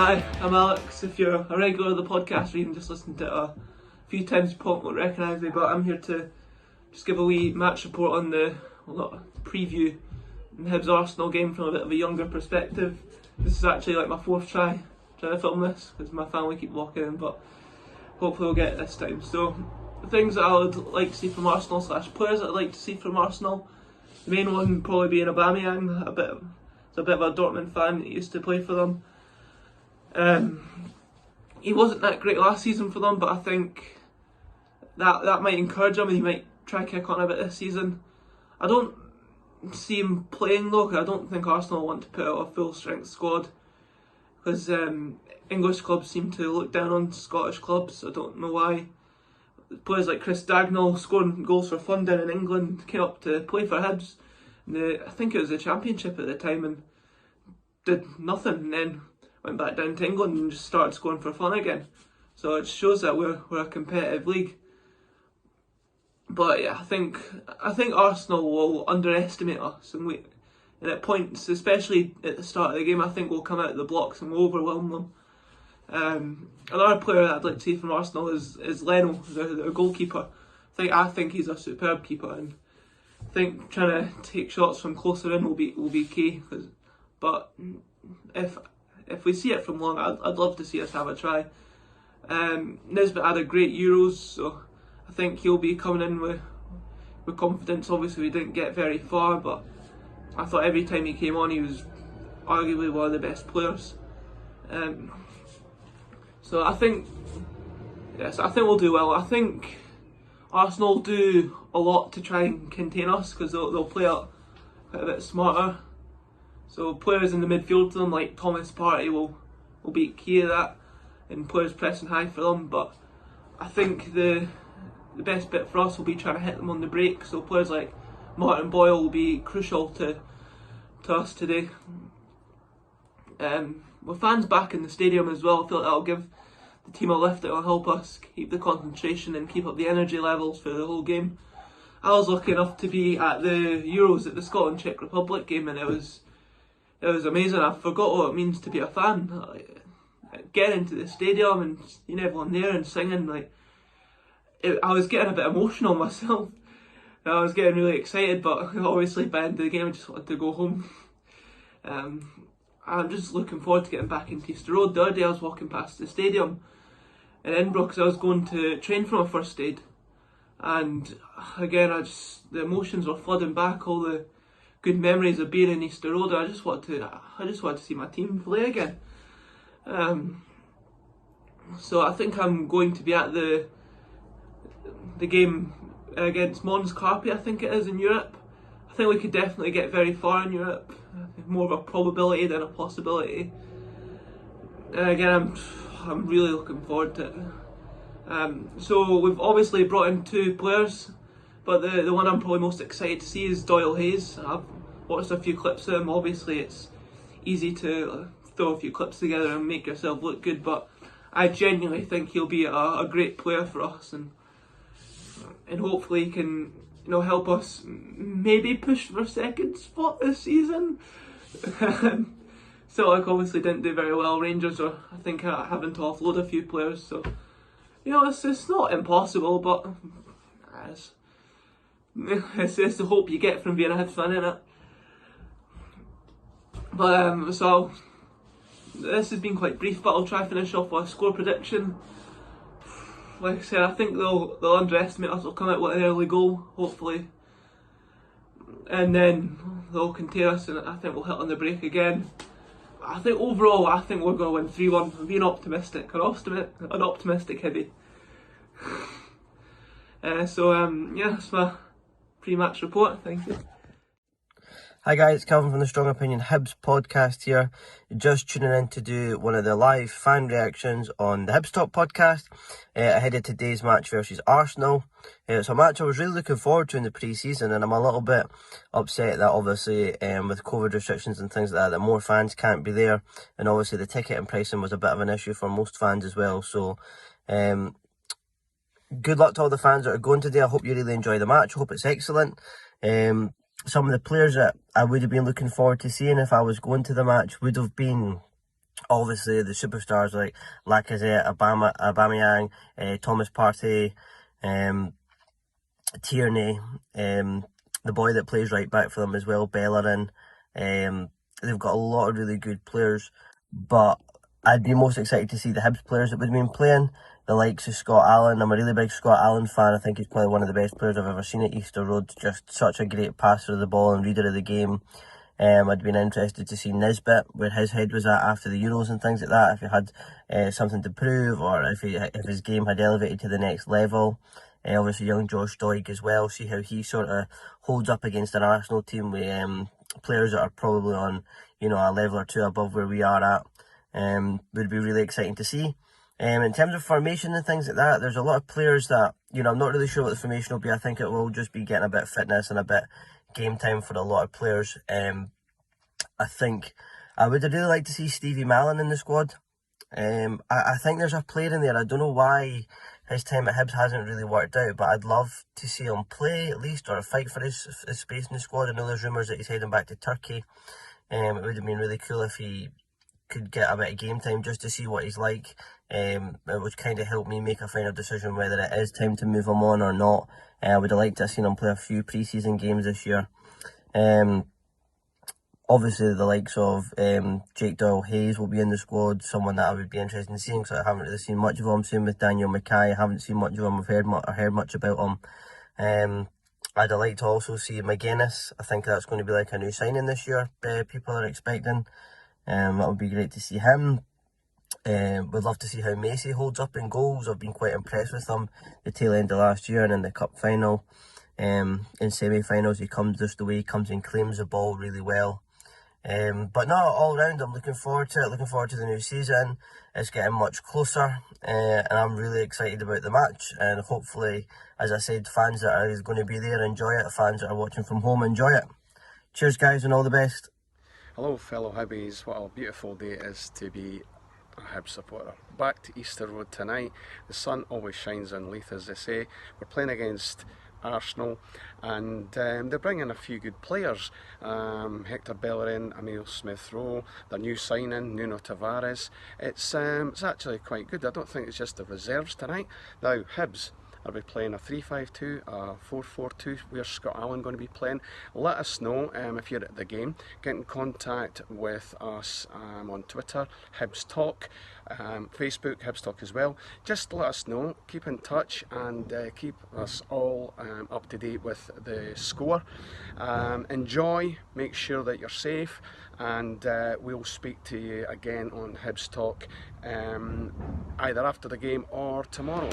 Hi, I'm Alex. If you're a regular of the podcast or even just listened to it a few times, you probably won't recognise me, but I'm here to just give a wee match report on the preview the Hibs Arsenal game from a bit of a younger perspective. This is actually like my fourth trying to film this because my family keep walking in, but hopefully we'll get it this time. So the things that I would like to see from Arsenal / players that I'd like to see from Arsenal, the main one probably being Aubameyang. He's a bit of a Dortmund fan. He used to play for them. He wasn't that great last season for them, but I think that might encourage him and he might try kick on a bit this season. I don't see him playing though, because I don't think Arsenal want to put out a full strength squad, because English clubs seem to look down on Scottish clubs. I don't know why. Players like Chris Dagnall scoring goals for fun down in England came up to play for Hibs in I think it was the Championship at the time, and did nothing, and then went back down to England and just started scoring for fun again. So it shows that we're a competitive league. But yeah, I think Arsenal will underestimate us, and at points, especially at the start of the game, I think we'll come out of the blocks and we'll overwhelm them. Another player that I'd like to see from Arsenal is Leno, their goalkeeper. I think he's a superb keeper, and I think trying to take shots from closer in will be key. But if we see it from long, I'd love to see us have a try. Nisbet had a great Euros, so I think he'll be coming in with confidence. Obviously we didn't get very far, but I thought every time he came on he was arguably one of the best players. So I think we'll do well. I think Arsenal do a lot to try and contain us, because they'll play up quite a bit smarter. So players in the midfield to them like Thomas Partey will be key to that, and players pressing high for them. But I think the best bit for us will be trying to hit them on the break. So players like Martin Boyle will be crucial to us today. With fans back in the stadium as well, I feel like that'll give the team a lift. It'll help us keep the concentration and keep up the energy levels for the whole game. I was lucky enough to be at the Euros at the Scotland-Czech Republic game, and it was amazing. I forgot what it means to be a fan. Getting into the stadium and seeing everyone there and singing, I was getting a bit emotional myself. I was getting really excited, but obviously by the end of the game I just wanted to go home. I'm just looking forward to getting back into Easter Road. The other day I was walking past the stadium in Edinburgh because I was going to train for my first aid, and again the emotions were flooding back, all the good memories of being in Easter Road. I just wanted to see my team play again. So I think I'm going to be at the game against Mons Carpi, I think it is, in Europe. I think we could definitely get very far in Europe. More of a probability than a possibility. And again, I'm really looking forward to it. So we've obviously brought in two players, but the one I'm probably most excited to see is Doyle Hayes. I've watched a few clips of him. Obviously it's easy to throw a few clips together and make yourself look good, but I genuinely think he'll be a great player for us, and hopefully he can help us maybe push for second spot this season. So obviously didn't do very well. Rangers are, I think, having to offload a few players, so it's not impossible, but it's the hope you get from being a Hibs fan, innit? But so this has been quite brief, but I'll try to finish off with a score prediction. Like I said, I think they'll underestimate us. They'll come out with an early goal, hopefully, and then they'll contain us, and I think we'll hit on the break again. I think overall, we're going to win 3-1. I'm being optimistic, an optimistic Hibby. Yeah, that's my pre-match report. Thank you. Hi guys, it's Calvin from the Strong Opinion Hibs podcast here. Just tuning in to do one of the live fan reactions on the Hibs Talk podcast ahead of today's match versus Arsenal. It's a match I was really looking forward to in the pre-season, and I'm a little bit upset that obviously with COVID restrictions and things like that more fans can't be there, and obviously the ticket and pricing was a bit of an issue for most fans as well. So good luck to all the fans that are going today. I hope you really enjoy the match. I hope it's excellent. Some of the players that I would have been looking forward to seeing if I was going to the match would have been Obviously, the superstars like Lacazette, Aubameyang, Thomas Partey, Tierney, the boy that plays right back for them as well, Bellerin. They've got a lot of really good players, but I'd be most excited to see the Hibs players that we've been playing, the likes of Scott Allen. I'm a really big Scott Allen fan. I think he's probably one of the best players I've ever seen at Easter Road. Just such a great passer of the ball and reader of the game. I'd been interested to see Nisbet, where his head was at after the Euros and things like that, if he had something to prove, or if his game had elevated to the next level. Obviously young Josh Doig as well, see how he sort of holds up against an Arsenal team with players that are probably on, a level or two above where we are at. Would be really exciting to see. In terms of formation and things like that, there's a lot of players that, I'm not really sure what the formation will be. I think it will just be getting a bit of fitness and a bit game time for a lot of players. I think I would really like to see Stevie Malin in the squad. I think there's a player in there. I don't know why his time at Hibs hasn't really worked out, but I'd love to see him play at least, or fight for his space in the squad. I know there's rumours that he's heading back to Turkey. It would have been really cool if he could get a bit of game time just to see what he's like. It would kind of help me make a final decision whether it is time to move him on or not. I would have liked to have seen him play a few pre-season games this year. Obviously, the likes of Jake Doyle-Hayes will be in the squad, someone that I would be interested in seeing, because I haven't really seen much of him. Same with Daniel Mackay, I haven't seen much of him, I've heard much about him. I'd like to also see McGuinness. I think that's going to be like a new signing this year, people are expecting. That would be great to see him. Would love to see how Macy holds up in goals. I've been quite impressed with him the tail end of last year and in the cup final. In semi-finals, he comes just the way he comes and claims the ball really well. But no, all round, I'm looking forward to it. Looking forward to the new season. It's getting much closer, and I'm really excited about the match. And hopefully, as I said, fans that are going to be there enjoy it. Fans that are watching from home enjoy it. Cheers, guys, and all the best. Hello, fellow Hibbies. What a beautiful day it is to be a Hibs supporter. Back to Easter Road tonight. The sun always shines on Leith, as they say. We're playing against Arsenal, and they're bringing a few good players. Hector Bellerin, Emile Smith-Rowe, their new signing, Nuno Tavares. It's actually quite good. I don't think it's just the reserves tonight. Now, Hibs are we playing a 3-5-2, a 4-4-2? Where's Scott Allen going to be playing? Let us know if you're at the game. Get in contact with us on Twitter, Hibs Talk, Facebook, Hibs Talk as well. Just let us know, keep in touch, and keep us all up to date with the score. Enjoy, make sure that you're safe, and we'll speak to you again on Hibs Talk either after the game or tomorrow.